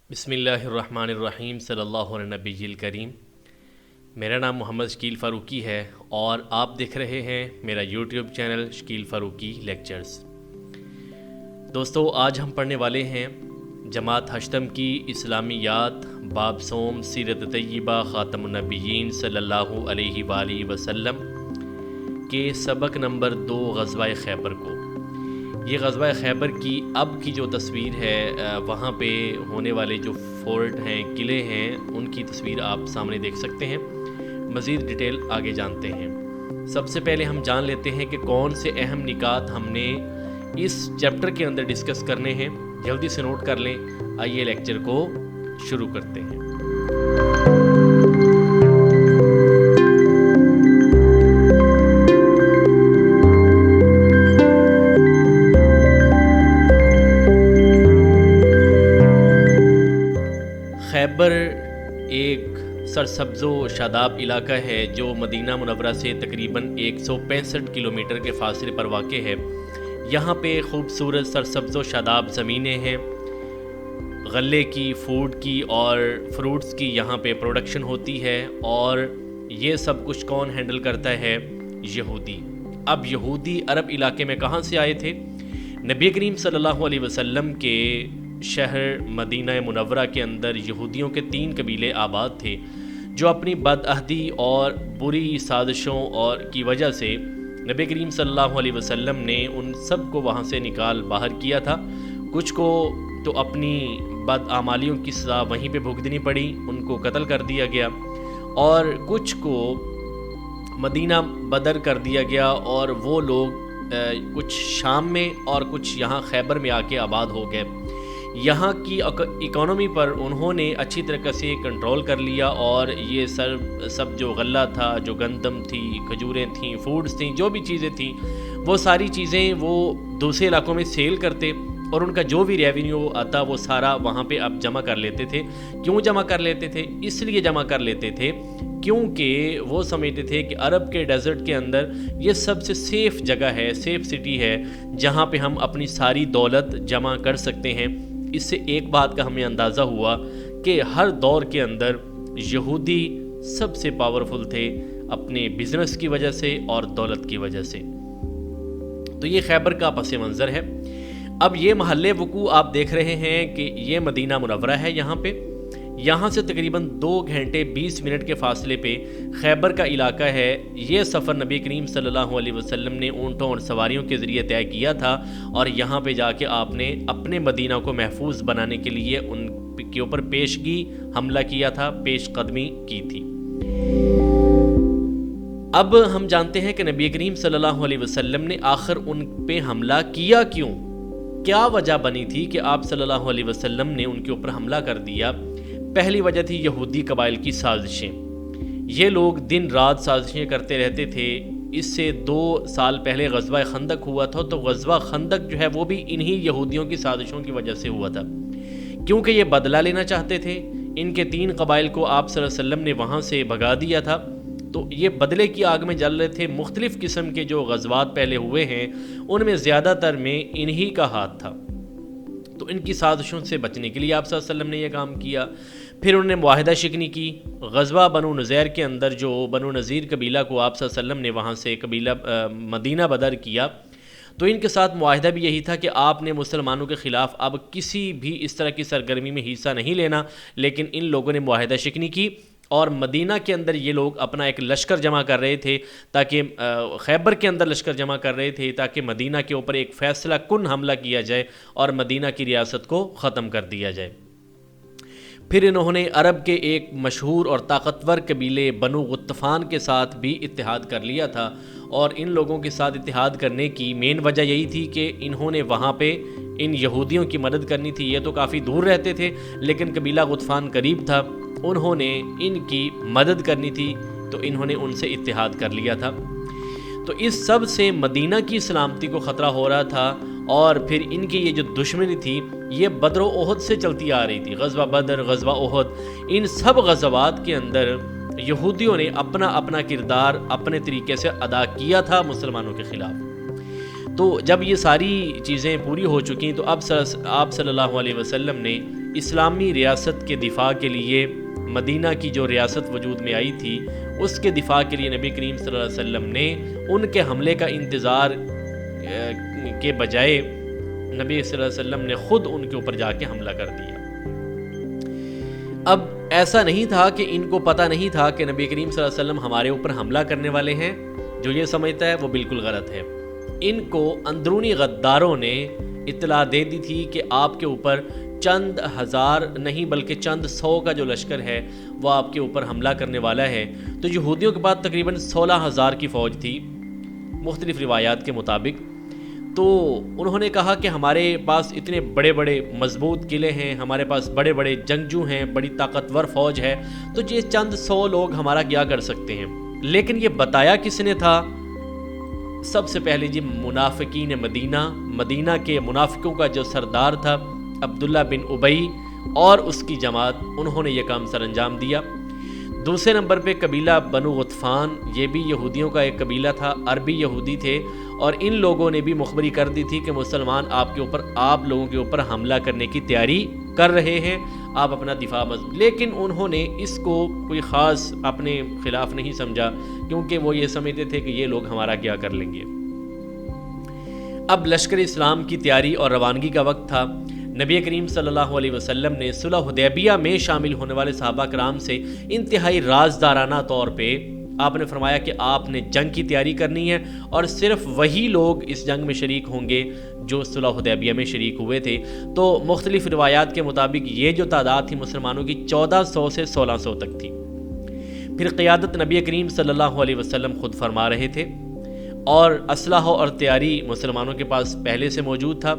بسم اللہ الرحمن الرحیم صلی اللہ علیہ نبی الکریم۔ میرا نام محمد شکیل فاروقی ہے اور آپ دیکھ رہے ہیں میرا YouTube channel Shakeel Farooqui lectures. دوستو، آج ہم پڑھنے والے ہیں جماعت ہشتم کی اسلامیات باب سوم سیرت طیبہ خاتم النبیین صلی اللہ علیہ وآلہ وسلم کے سبق نمبر 2 غزوہ خیبر کو۔ یہ غزوہ خیبر کی اب کی جو تصویر ہے، وہاں پہ ہونے والے جو فورٹ ہیں، قلعے ہیں، ان کی تصویر آپ سامنے دیکھ سکتے ہیں۔ مزید ڈیٹیل آگے جانتے ہیں۔ سب سے پہلے ہم جان لیتے ہیں کہ کون سے اہم نکات ہم نے اس چیپٹر کے اندر ڈسکس کرنے ہیں۔ جلدی سے نوٹ کر لیں۔ آئیے لیکچر کو شروع کرتے ہیں۔ خیبر ایک سرسبز و شاداب علاقہ ہے جو مدینہ منورہ سے تقریباً 165 کلومیٹر کے فاصلے پر واقع ہے۔ یہاں پہ خوبصورت سرسبز و شاداب زمینیں ہیں۔ غلے کی، فوڈ کی اور فروٹس کی یہاں پہ پروڈکشن ہوتی ہے، اور یہ سب کچھ کون ہینڈل کرتا ہے؟ یہودی۔ اب یہودی عرب علاقے میں کہاں سے آئے تھے؟ نبی کریم صلی اللہ علیہ وسلم کے شہر مدینہ منورہ کے اندر یہودیوں کے 3 قبیلے آباد تھے، جو اپنی بدعہدی اور بری سازشوں اور کی وجہ سے نبی کریم صلی اللہ علیہ وسلم نے ان سب کو وہاں سے نکال باہر کیا تھا۔ کچھ کو تو اپنی بدعمالیوں کی سزا وہیں پہ بھگتنی پڑی، ان کو قتل کر دیا گیا، اور کچھ کو مدینہ بدر کر دیا گیا، اور وہ لوگ کچھ شام میں اور کچھ یہاں خیبر میں آ کے آباد ہو گئے۔ یہاں کی اکانومی پر انہوں نے اچھی طرح سے کنٹرول کر لیا، اور یہ سب جو غلہ تھا، جو گندم تھی، کھجوریں تھیں، فوڈز تھیں، جو بھی چیزیں تھیں، وہ ساری چیزیں وہ دوسرے علاقوں میں سیل کرتے، اور ان کا جو بھی ریونیو آتا وہ سارا وہاں پہ اب جمع کر لیتے تھے۔ کیوں جمع کر لیتے تھے؟ اس لیے جمع کر لیتے تھے کیونکہ وہ سمجھتے تھے کہ عرب کے ڈیزرٹ کے اندر یہ سب سے سیف جگہ ہے، سیف سٹی ہے، جہاں پہ ہم اپنی ساری دولت جمع کر سکتے ہیں۔ اس سے ایک بات کا ہمیں اندازہ ہوا کہ ہر دور کے اندر یہودی سب سے پاورفل تھے اپنے بزنس کی وجہ سے اور دولت کی وجہ سے۔ تو یہ خیبر کا پس منظر ہے۔ اب یہ محل وقوع آپ دیکھ رہے ہیں کہ یہ مدینہ منورہ ہے۔ یہاں سے تقریباً 2 گھنٹے 20 منٹ کے فاصلے پہ خیبر کا علاقہ ہے۔ یہ سفر نبی کریم صلی اللہ علیہ وسلم نے اونٹوں اور سواریوں کے ذریعے طے کیا تھا، اور یہاں پہ جا کے آپ نے اپنے مدینہ کو محفوظ بنانے کے لیے ان کے اوپر پیشگی حملہ کیا تھا، پیش قدمی کی تھی۔ اب ہم جانتے ہیں کہ نبی کریم صلی اللہ علیہ وسلم نے آخر ان پہ حملہ کیا کیوں؟ کیا وجہ بنی تھی کہ آپ صلی اللہ علیہ وسلم نے ان کے اوپر حملہ کر دیا؟ پہلی وجہ تھی یہودی قبائل کی سازشیں۔ یہ لوگ دن رات سازشیں کرتے رہتے تھے۔ اس سے 2 سال پہلے غزوہ خندق ہوا تھا، تو غزوہ خندق جو ہے وہ بھی انہی یہودیوں کی سازشوں کی وجہ سے ہوا تھا، کیونکہ یہ بدلہ لینا چاہتے تھے۔ ان کے 3 قبائل کو آپ صلی اللہ علیہ وسلم نے وہاں سے بھگا دیا تھا، تو یہ بدلے کی آگ میں جل رہے تھے۔ مختلف قسم کے جو غزوات پہلے ہوئے ہیں، ان میں زیادہ تر میں انہی کا ہاتھ تھا، تو ان کی سازشوں سے بچنے کے لیے آپ صلی اللہ علیہ وسلم نے یہ کام کیا۔ پھر انہوں نے معاہدہ شکنی کی۔ غزوہ بنو نذیر کے اندر جو بنو نذیر قبیلہ کو آپ صلی اللہ علیہ وسلم نے وہاں سے قبیلہ مدینہ بدر کیا، تو ان کے ساتھ معاہدہ بھی یہی تھا کہ آپ نے مسلمانوں کے خلاف اب کسی بھی اس طرح کی سرگرمی میں حصہ نہیں لینا، لیکن ان لوگوں نے معاہدہ شکنی کی، اور مدینہ کے اندر یہ لوگ اپنا ایک لشکر جمع کر رہے تھے، تاکہ خیبر کے اندر لشکر جمع کر رہے تھے تاکہ مدینہ کے اوپر ایک فیصلہ کن حملہ کیا جائے اور مدینہ کی ریاست کو ختم کر دیا جائے۔ پھر انہوں نے عرب کے ایک مشہور اور طاقتور قبیلے بنو غطفان کے ساتھ بھی اتحاد کر لیا تھا، اور ان لوگوں کے ساتھ اتحاد کرنے کی مین وجہ یہی تھی کہ انہوں نے وہاں پہ ان یہودیوں کی مدد کرنی تھی۔ یہ تو کافی دور رہتے تھے، لیکن قبیلہ غطفان قریب تھا، انہوں نے ان کی مدد کرنی تھی، تو انہوں نے ان سے اتحاد کر لیا تھا۔ تو اس سب سے مدینہ کی سلامتی کو خطرہ ہو رہا تھا، اور پھر ان کی یہ جو دشمنی تھی یہ بدر و احد سے چلتی آ رہی تھی۔ غزوہ بدر، غزوہ احد، ان سب غزوات کے اندر یہودیوں نے اپنا اپنا کردار اپنے طریقے سے ادا کیا تھا مسلمانوں کے خلاف۔ تو جب یہ ساری چیزیں پوری ہو چکیں تو اب آپ صلی اللہ علیہ وسلم نے اسلامی ریاست کے دفاع کے لیے مدینہ کی جو ریاست وجود میں آئی تھی اس کے دفاع کے لیے نبی کریم صلی اللہ علیہ وسلم نے ان کے حملے کا انتظار کے بجائے نبی صلی اللہ علیہ وسلم نے خود ان کے اوپر جا کے حملہ کر دیا۔ اب ایسا نہیں تھا کہ ان کو پتہ نہیں تھا کہ نبی کریم صلی اللہ علیہ وسلم ہمارے اوپر حملہ کرنے والے ہیں، جو یہ سمجھتا ہے وہ بالکل غلط ہے۔ ان کو اندرونی غداروں نے اطلاع دے دی تھی کہ آپ کے اوپر چند ہزار نہیں بلکہ چند سو کا جو لشکر ہے وہ آپ کے اوپر حملہ کرنے والا ہے۔ تو یہودیوں کے پاس تقریباً 16,000 کی فوج تھی مختلف روایات کے مطابق۔ تو انہوں نے کہا کہ ہمارے پاس اتنے بڑے بڑے مضبوط قلعے ہیں، ہمارے پاس بڑے بڑے جنگجو ہیں، بڑی طاقتور فوج ہے، تو یہ چند سو لوگ ہمارا کیا کر سکتے ہیں۔ لیکن یہ بتایا کس نے تھا؟ سب سے پہلے جی منافقین مدینہ کے منافقوں کا جو سردار تھا عبداللہ بن ابی اور اس کی جماعت، انہوں نے یہ کام سر انجام دیا۔ دوسرے نمبر پہ قبیلہ بنو غطفان، یہ بھی یہودیوں کا ایک قبیلہ تھا، عربی یہودی تھے، اور ان لوگوں نے بھی مخبری کر دی تھی کہ مسلمان آپ لوگوں کے اوپر حملہ کرنے کی تیاری کر رہے ہیں، آپ اپنا دفاع لیکن انہوں نے اس کو کوئی خاص اپنے خلاف نہیں سمجھا، کیونکہ وہ یہ سمجھتے تھے کہ یہ لوگ ہمارا کیا کر لیں گے۔ اب لشکر اسلام کی تیاری اور روانگی کا وقت تھا۔ نبی کریم صلی اللہ علیہ وسلم نے صلح حدیبیہ میں شامل ہونے والے صحابہ کرام سے انتہائی رازدارانہ طور پہ آپ نے فرمایا کہ آپ نے جنگ کی تیاری کرنی ہے، اور صرف وہی لوگ اس جنگ میں شریک ہوں گے جو صلح حدیبیہ میں شریک ہوئے تھے۔ تو مختلف روایات کے مطابق یہ جو تعداد تھی مسلمانوں کی 1400 سے 1600 تک تھی۔ پھر قیادت نبی کریم صلی اللہ علیہ وسلم خود فرما رہے تھے، اور اسلحہ اور تیاری مسلمانوں کے پاس پہلے سے موجود تھا،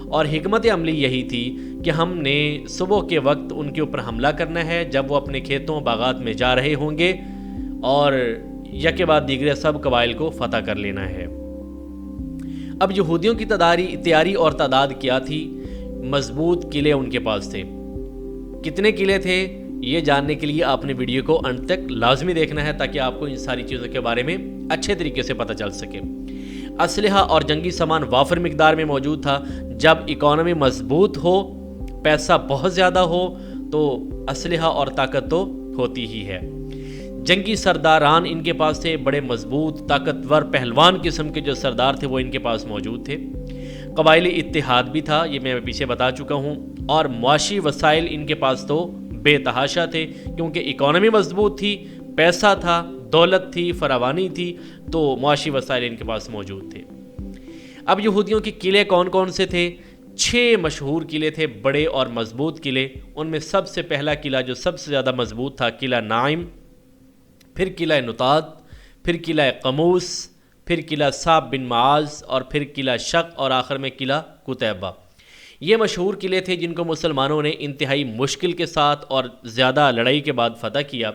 اور حکمت عملی یہی تھی کہ ہم نے صبح کے وقت ان کے اوپر حملہ کرنا ہے جب وہ اپنے کھیتوں باغات میں جا رہے ہوں گے، اور یکے بعد دیگرے سب قبائل کو فتح کر لینا ہے۔ اب یہودیوں کی تیاری اور تعداد کیا تھی؟ مضبوط قلعے ان کے پاس تھے۔ کتنے قلعے تھے یہ جاننے کے لیے آپ نے ویڈیو کو انت تک لازمی دیکھنا ہے، تاکہ آپ کو ان ساری چیزوں کے بارے میں اچھے طریقے سے پتہ چل سکے۔ اسلحہ اور جنگی سامان وافر مقدار میں موجود تھا۔ جب اکانومی مضبوط ہو، پیسہ بہت زیادہ ہو، تو اسلحہ اور طاقت تو ہوتی ہی ہے۔ جنگی سرداران ان کے پاس تھے، بڑے مضبوط طاقتور پہلوان قسم کے جو سردار تھے وہ ان کے پاس موجود تھے۔ قبائلی اتحاد بھی تھا، یہ میں پیچھے بتا چکا ہوں، اور معاشی وسائل ان کے پاس تو بے تحاشا تھے، کیونکہ اکانومی مضبوط تھی، پیسہ تھا، دولت تھی، فراوانی تھی، تو معاشی وسائل ان کے پاس موجود تھے۔ اب یہودیوں کے قلعے کون کون سے تھے؟ 6 مشہور قلعے تھے، بڑے اور مضبوط قلعے۔ ان میں سب سے پہلا قلعہ جو سب سے زیادہ مضبوط تھا، قلعہ نائم، پھر قلعہ نطاد، پھر قلعہ قموس، پھر قلعہ صعب بن معاذ، اور پھر قلعہ شق، اور آخر میں قلعہ قتیبہ۔ یہ مشہور قلعے تھے جن کو مسلمانوں نے انتہائی مشکل کے ساتھ اور زیادہ لڑائی کے بعد فتح کیا۔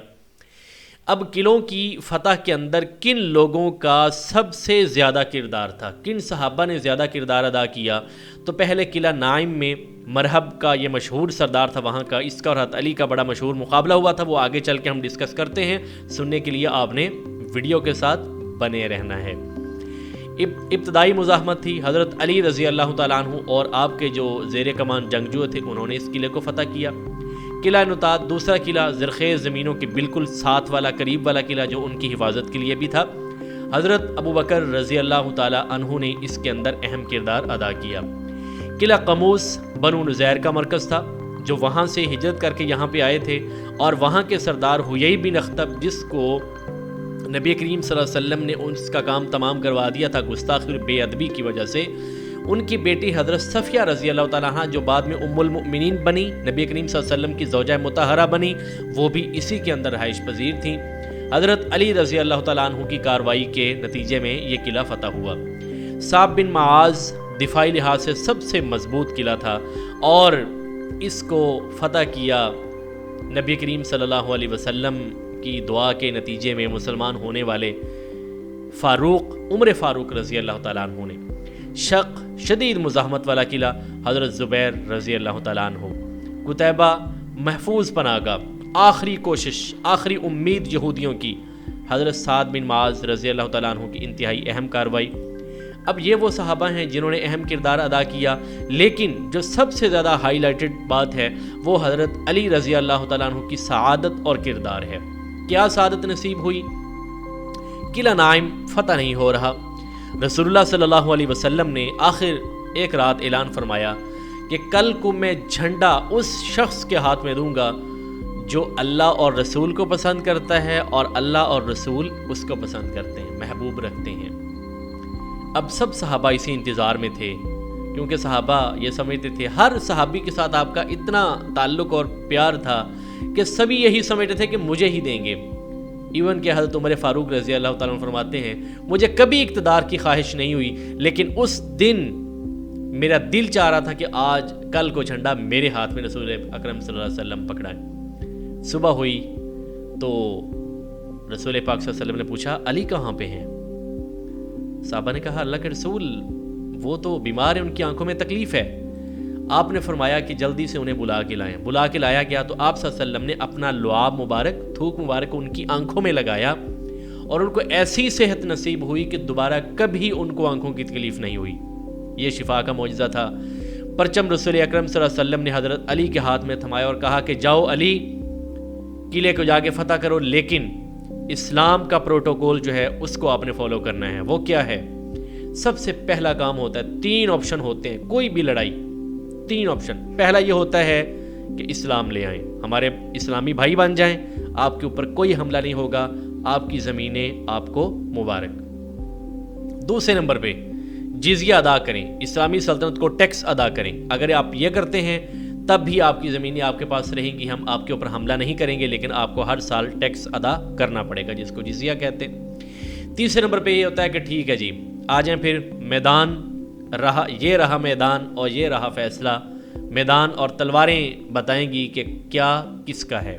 اب قلعوں کی فتح کے اندر کن لوگوں کا سب سے زیادہ کردار تھا، کن صحابہ نے زیادہ کردار ادا کیا؟ تو پہلے قلعہ نائم میں مرحب کا یہ مشہور سردار تھا وہاں کا، اس کا اور حضرت علی کا بڑا مشہور مقابلہ ہوا تھا، وہ آگے چل کے ہم ڈسکس کرتے ہیں، سننے کے لیے آپ نے ویڈیو کے ساتھ بنے رہنا ہے۔ ابتدائی مزاحمت تھی، حضرت علی رضی اللہ تعالیٰ عنہ اور آپ کے جو زیر کمان جنگجو تھے انہوں نے اس قلعے کو فتح کیا۔ قلعہ نطاد دوسرا قلعہ زرخیز زمینوں کے بالکل ساتھ والا قریب والا قلعہ جو ان کی حفاظت کے لیے بھی تھا، حضرت ابو بکر رضی اللہ تعالیٰ عنہ نے اس کے اندر اہم کردار ادا کیا۔ قلعہ قموس بنو نذیر کا مرکز تھا، جو وہاں سے ہجرت کر کے یہاں پہ آئے تھے، اور وہاں کے سردار حیی بن اخطب، جس کو نبی کریم صلی اللہ علیہ وسلم نے اس کا کام تمام کروا دیا تھا گستاخی اور بے ادبی کی وجہ سے، ان کی بیٹی حضرت صفیہ رضی اللہ تعالیٰ عنہ جو بعد میں ام المؤمنین بنی، نبی کریم صلی اللہ علیہ وسلم کی زوجہ مطہرہ بنی، وہ بھی اسی کے اندر رہائش پذیر تھیں۔ حضرت علی رضی اللہ تعالیٰ عنہ کی کارروائی کے نتیجے میں یہ قلعہ فتح ہوا۔ صعب بن معاذ دفاعی لحاظ سے سب سے مضبوط قلعہ تھا، اور اس کو فتح کیا نبی کریم صلی اللہ علیہ وسلم کی دعا کے نتیجے میں مسلمان ہونے والے عمر فاروق رضی اللہ تعالیٰ عنہ نے۔ شق شدید مزاحمت والا قلعہ حضرت زبیر رضی اللہ تعالیٰ عنہ۔ قتیبہ محفوظ پناہ گاہ، آخری کوشش، آخری امید یہودیوں کی، حضرت سعد بن معاذ رضی اللہ تعالیٰ عنہ کی انتہائی اہم کارروائی۔ اب یہ وہ صحابہ ہیں جنہوں نے اہم کردار ادا کیا، لیکن جو سب سے زیادہ ہائی لائٹڈ بات ہے وہ حضرت علی رضی اللہ تعالیٰ عنہ کی سعادت اور کردار ہے۔ کیا سعادت نصیب ہوئی؟ قلعہ نائم فتح نہیں ہو رہا۔ رسول اللہ صلی اللہ علیہ وسلم نے آخر ایک رات اعلان فرمایا کہ کل کو میں جھنڈا اس شخص کے ہاتھ میں دوں گا جو اللہ اور رسول کو پسند کرتا ہے اور اللہ اور رسول اس کو پسند کرتے ہیں، محبوب رکھتے ہیں۔ اب سب صحابہ اسی انتظار میں تھے، کیونکہ صحابہ یہ سمجھتے تھے، ہر صحابی کے ساتھ آپ کا اتنا تعلق اور پیار تھا کہ سبھی یہی سمجھتے تھے کہ مجھے ہی دیں گے۔ ایون کہ حضرت عمر فاروق رضی اللہ تعالیٰ عنہ فرماتے ہیں، مجھے کبھی اقتدار کی خواہش نہیں ہوئی، لیکن اس دن میرا دل چاہ رہا تھا کہ آج کل کو جھنڈا میرے ہاتھ میں رسول اکرم صلی اللہ علیہ وسلم پکڑائیں۔ صبح ہوئی تو رسول پاک صلی اللہ علیہ وسلم نے پوچھا، علی کہاں پہ ہیں؟ صحابہ نے کہا، اللہ کے رسول وہ تو بیمار ہیں، ان کی آنکھوں میں تکلیف ہے۔ آپ نے فرمایا کہ جلدی سے انہیں بلا کے لائیں۔ بلا کے لایا گیا تو آپ صلی اللہ علیہ وسلم نے اپنا لعاب مبارک، تھوک مبارک ان کی آنکھوں میں لگایا، اور ان کو ایسی صحت نصیب ہوئی کہ دوبارہ کبھی ان کو آنکھوں کی تکلیف نہیں ہوئی۔ یہ شفا کا معجزہ تھا۔ پرچم رسول اکرم صلی اللہ علیہ وسلم نے حضرت علی کے ہاتھ میں تھمایا اور کہا کہ جاؤ علی، قلعے کو جا کے فتح کرو، لیکن اسلام کا پروٹوکول جو ہے اس کو آپ نے فالو کرنا ہے۔ وہ کیا ہے؟ سب سے پہلا کام ہوتا ہے، 3 آپشن ہوتے ہیں کوئی بھی لڑائی، 3 آپشن۔ پہلا یہ ہوتا ہے کہ اسلام لے آئیں، ہمارے اسلامی بھائی بن جائیں، آپ کے اوپر کوئی حملہ نہیں ہوگا، آپ کی زمینیں آپ کو مبارک۔ دوسرے نمبر پہ جزیہ ادا کریں، اسلامی سلطنت کو ٹیکس ادا کریں۔ اگر آپ یہ کرتے ہیں تب بھی آپ کی زمینیں آپ کے پاس رہیں گی، ہم آپ کے اوپر حملہ نہیں کریں گے، لیکن آپ کو ہر سال ٹیکس ادا کرنا پڑے گا، جس کو جزیہ کہتے ہیں۔ تیسرے نمبر پہ یہ ہوتا ہے کہ ٹھیک ہے جی، آ جائیں پھر میدان رہا، یہ رہا میدان اور یہ رہا فیصلہ، میدان اور تلواریں بتائیں گی کہ کیا کس کا ہے۔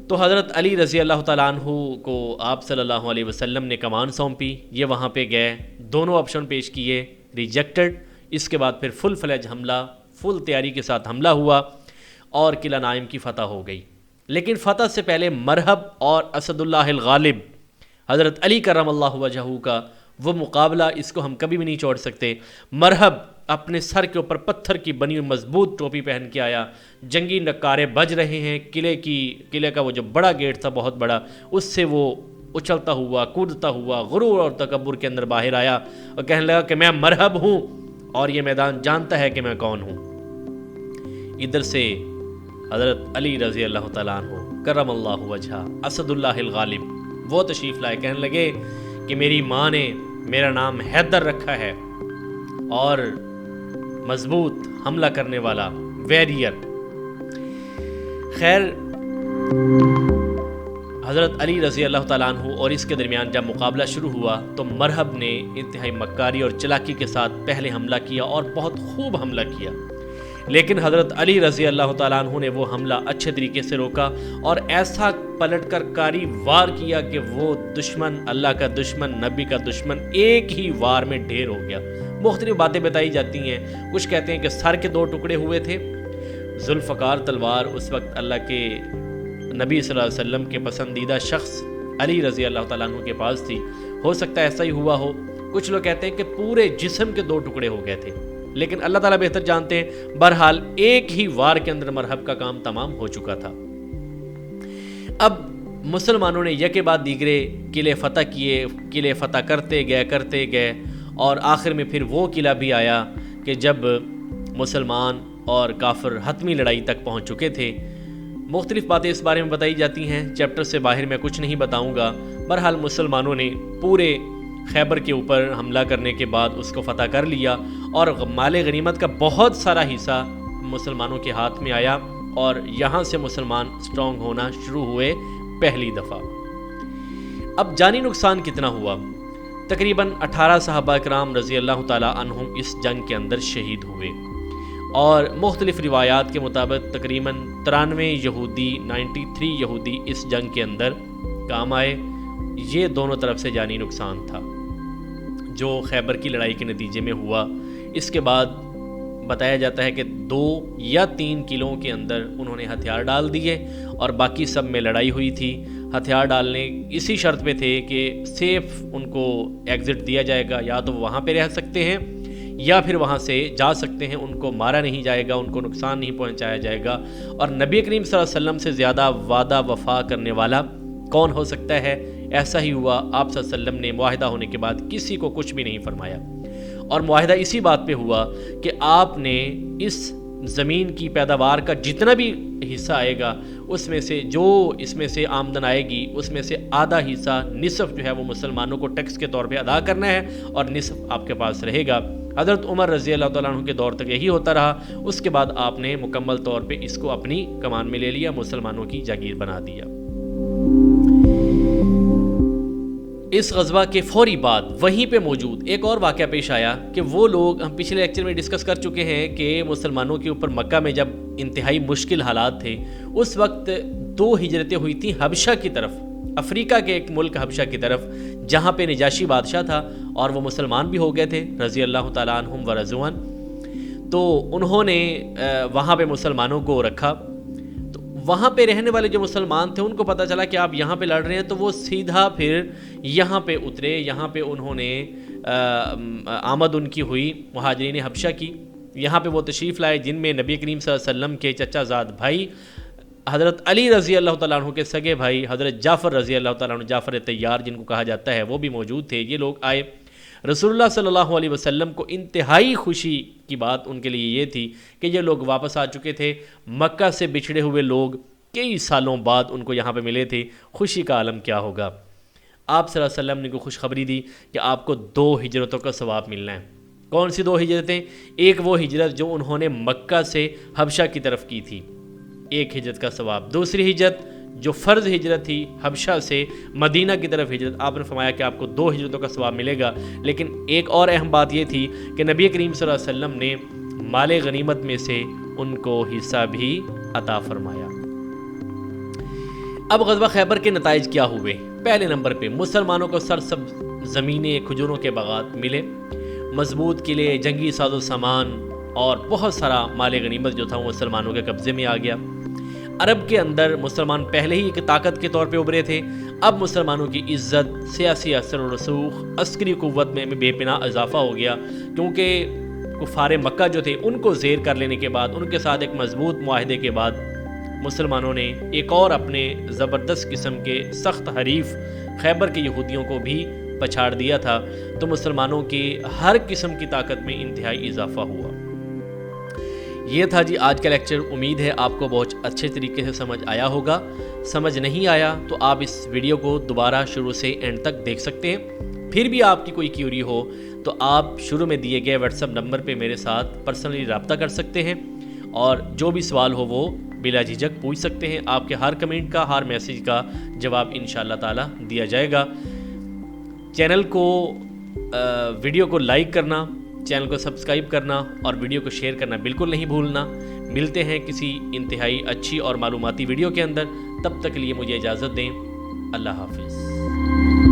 تو حضرت علی رضی اللہ تعالیٰ عنہ کو آپ صلی اللہ علیہ وسلم نے کمان سونپی، یہ وہاں پہ گئے، دونوں آپشن پیش کیے، ریجیکٹڈ۔ اس کے بعد پھر فل فلیج حملہ، فل تیاری کے ساتھ حملہ ہوا اور قلعہ نائم کی فتح ہو گئی۔ لیکن فتح سے پہلے مرحب اور اسد اللہ الغالب حضرت علی کرم اللہ وجہہ کا وہ مقابلہ، اس کو ہم کبھی بھی نہیں چھوڑ سکتے۔ مرحب اپنے سر کے اوپر پتھر کی بنی ہوئی مضبوط ٹوپی پہن کے آیا، جنگی نکارے بج رہے ہیں، قلعے کا وہ جو بڑا گیٹ تھا بہت بڑا، اس سے وہ اچھلتا ہوا کودتا ہوا غرور اور تکبر کے اندر باہر آیا اور کہنے لگا کہ میں مرحب ہوں اور یہ میدان جانتا ہے کہ میں کون ہوں۔ ادھر سے حضرت علی رضی اللہ تعالیٰ عنہ کرم اللہ وجہہ اسد اللہ الغالب وہ تشریف لائے، کہنے لگے کہ میری ماں نے میرا نام حیدر رکھا ہے، اور مضبوط حملہ کرنے والا ویریئر۔ خیر، حضرت علی رضی اللہ تعالیٰ عنہ اور اس کے درمیان جب مقابلہ شروع ہوا تو مرحب نے انتہائی مکاری اور چلاکی کے ساتھ پہلے حملہ کیا اور بہت خوب حملہ کیا، لیکن حضرت علی رضی اللہ تعالیٰ عنہ نے وہ حملہ اچھے طریقے سے روکا اور ایسا پلٹ کر کاری وار کیا کہ وہ دشمن، اللہ کا دشمن، نبی کا دشمن، ایک ہی وار میں ڈھیر ہو گیا۔ مختلف باتیں بتائی جاتی ہیں، کچھ کہتے ہیں کہ سر کے 2 ٹکڑے ہوئے تھے۔ ذوالفقار تلوار اس وقت اللہ کے نبی صلی اللہ علیہ وسلم کے پسندیدہ شخص علی رضی اللہ تعالیٰ عنہ کے پاس تھی، ہو سکتا ہے ایسا ہی ہوا ہو۔ کچھ لوگ کہتے ہیں کہ پورے جسم کے 2 ٹکڑے ہو گئے تھے، لیکن اللہ تعالیٰ بہتر جانتے ہیں۔ بہرحال ایک ہی وار کے اندر مرحب کا کام تمام ہو چکا تھا۔ اب مسلمانوں نے یکے بعد دیگرے قلعے فتح کیے، قلعے فتح کرتے گئے اور آخر میں پھر وہ قلعہ بھی آیا کہ جب مسلمان اور کافر حتمی لڑائی تک پہنچ چکے تھے۔ مختلف باتیں اس بارے میں بتائی جاتی ہیں، چیپٹر سے باہر میں کچھ نہیں بتاؤں گا۔ بہرحال مسلمانوں نے پورے خیبر کے اوپر حملہ کرنے کے بعد اس کو فتح کر لیا اور مال غنیمت کا بہت سارا حصہ مسلمانوں کے ہاتھ میں آیا اور یہاں سے مسلمان سٹرونگ ہونا شروع ہوئے پہلی دفعہ۔ اب جانی نقصان کتنا ہوا؟ تقریباً 18 صحابہ کرام رضی اللہ تعالیٰ عنہم اس جنگ کے اندر شہید ہوئے، اور مختلف روایات کے مطابق تقریباً 93 یہودی 93 یہودی اس جنگ کے اندر کام آئے۔ یہ دونوں طرف سے جانی نقصان تھا جو خیبر کی لڑائی کے نتیجے میں ہوا۔ اس کے بعد بتایا جاتا ہے کہ 2 یا 3 قلعوں کے اندر انہوں نے ہتھیار ڈال دیے اور باقی سب میں لڑائی ہوئی تھی۔ ہتھیار ڈالنے اسی شرط پہ تھے کہ سیف ان کو ایگزٹ دیا جائے گا، یا تو وہ وہاں پہ رہ سکتے ہیں یا پھر وہاں سے جا سکتے ہیں، ان کو مارا نہیں جائے گا، ان کو نقصان نہیں پہنچایا جائے گا۔ اور نبی کریم صلی اللہ علیہ وسلم سے زیادہ وعدہ وفا کرنے والا کون ہو سکتا ہے؟ ایسا ہی ہوا، آپ صلی اللہ علیہ وسلم نے معاہدہ ہونے کے بعد کسی کو کچھ بھی نہیں فرمایا، اور معاہدہ اسی بات پہ ہوا کہ آپ نے اس زمین کی پیداوار کا جتنا بھی حصہ آئے گا اس میں سے جو اس میں سے آمدن آئے گی اس میں سے آدھا حصہ نصف جو ہے وہ مسلمانوں کو ٹیکس کے طور پہ ادا کرنا ہے، اور نصف آپ کے پاس رہے گا۔ حضرت عمر رضی اللہ تعالیٰ عنہ کے دور تک یہی ہوتا رہا، اس کے بعد آپ نے مکمل طور پہ اس کو اپنی کمان میں لے لیا، مسلمانوں کی جاگیر بنا دیا۔ اس غزوہ کے فوری بعد وہیں پہ موجود ایک اور واقعہ پیش آیا کہ وہ لوگ، ہم پچھلے لیکچر میں ڈسکس کر چکے ہیں کہ مسلمانوں کے اوپر مکہ میں جب انتہائی مشکل حالات تھے، اس وقت 2 ہجرتیں ہوئی تھیں حبشہ کی طرف، افریقہ کے ایک ملک حبشہ کی طرف، جہاں پہ نجاشی بادشاہ تھا اور وہ مسلمان بھی ہو گئے تھے رضی اللہ تعالیٰ عنہم ورضوان۔ تو انہوں نے وہاں پہ مسلمانوں کو رکھا، تو وہاں پہ رہنے والے جو مسلمان تھے ان کو پتہ چلا کہ آپ یہاں پہ لڑ رہے ہیں، تو وہ سیدھا پھر یہاں پہ اترے، یہاں پہ انہوں نے آمد ان کی ہوئی مہاجرین حبشہ کی، یہاں پہ وہ تشریف لائے جن میں نبی کریم صلی اللہ علیہ وسلم کے چچا زاد بھائی حضرت علی رضی اللہ تعالیٰ عنہ کے سگے بھائی حضرت جعفر رضی اللہ تعالیٰ عنہ، جعفر طیار جن کو کہا جاتا ہے، وہ بھی موجود تھے۔ یہ لوگ آئے، رسول اللہ صلی اللہ علیہ وسلم کو انتہائی خوشی کی بات ان کے لیے یہ تھی کہ یہ لوگ واپس آ چکے تھے، مکہ سے بچھڑے ہوئے لوگ کئی سالوں بعد ان کو یہاں پہ ملے تھے، خوشی کا عالم کیا ہوگا۔ آپ صلی اللہ علیہ وسلم نے کو خوشخبری دی کہ آپ کو 2 ہجرتوں کا ثواب ملنا ہے۔ کون سی 2 ہجرتیں؟ ایک وہ ہجرت جو انہوں نے مکہ سے حبشہ کی طرف کی تھی، ایک ہجرت کا ثواب۔ دوسری ہجرت جو فرض ہجرت تھی حبشہ سے مدینہ کی طرف ہجرت، آپ نے فرمایا کہ آپ کو 2 ہجرتوں کا ثواب ملے گا۔ لیکن ایک اور اہم بات یہ تھی کہ نبی کریم صلی اللہ علیہ وسلم نے مال غنیمت میں سے ان کو حصہ بھی عطا فرمایا۔ اب غزوہ خیبر کے نتائج کیا ہوئے؟ پہلے نمبر پہ مسلمانوں کو سرسبز زمینیں، کھجوروں کے باغات ملے، مضبوط قلعے، جنگی ساز و سامان اور بہت سارا مال غنیمت جو تھا وہ مسلمانوں کے قبضے میں آ گیا۔ عرب کے اندر مسلمان پہلے ہی ایک طاقت کے طور پہ ابھرے تھے، اب مسلمانوں کی عزت، سیاسی اثر و رسوخ، عسکری قوت میں بے پناہ اضافہ ہو گیا، کیونکہ کفار مکہ جو تھے ان کو زیر کر لینے کے بعد، ان کے ساتھ ایک مضبوط معاہدے کے بعد، مسلمانوں نے ایک اور اپنے زبردست قسم کے سخت حریف خیبر کے یہودیوں کو بھی پچھاڑ دیا تھا، تو مسلمانوں کی ہر قسم کی طاقت میں انتہائی اضافہ ہوا۔ یہ تھا جی آج کا لیکچر، امید ہے آپ کو بہت اچھے طریقے سے سمجھ آیا ہوگا۔ سمجھ نہیں آیا تو آپ اس ویڈیو کو دوبارہ شروع سے اینڈ تک دیکھ سکتے ہیں۔ پھر بھی آپ کی کوئی کیوری ہو تو آپ شروع میں دیے گئے واٹس ایپ نمبر پہ میرے ساتھ پرسنلی رابطہ کر سکتے ہیں، اور جو بھی سوال ہو وہ بلا جھجک پوچھ سکتے ہیں۔ آپ کے ہر کمنٹ کا، ہر میسیج کا جواب انشاءاللہ تعالی دیا جائے گا۔ چینل کو ویڈیو کو لائک کرنا، چینل کو سبسکرائب کرنا اور ویڈیو کو شیئر کرنا بالکل نہیں بھولنا۔ ملتے ہیں کسی انتہائی اچھی اور معلوماتی ویڈیو کے اندر، تب تک کے لیے مجھے اجازت دیں۔ اللہ حافظ۔